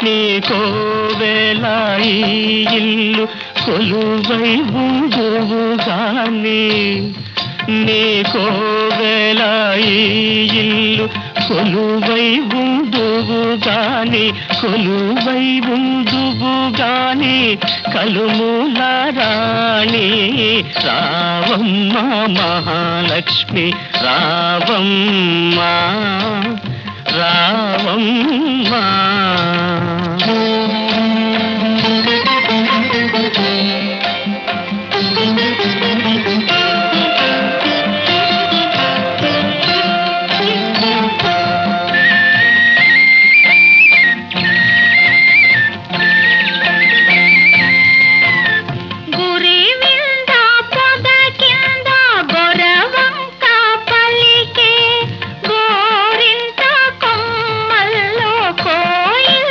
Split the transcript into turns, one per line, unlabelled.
నీకోవేళ ఈ ఇల్లు కొలువై ఉందువు గాని నీకోవేళ ఈ ఇల్లు కొలువై ఉందువు గాని కొలువై ఉందువు గాని కలుమూల రాణి రావమ్మ మహాలక్ష్మి రావమ్మ రావమ్మ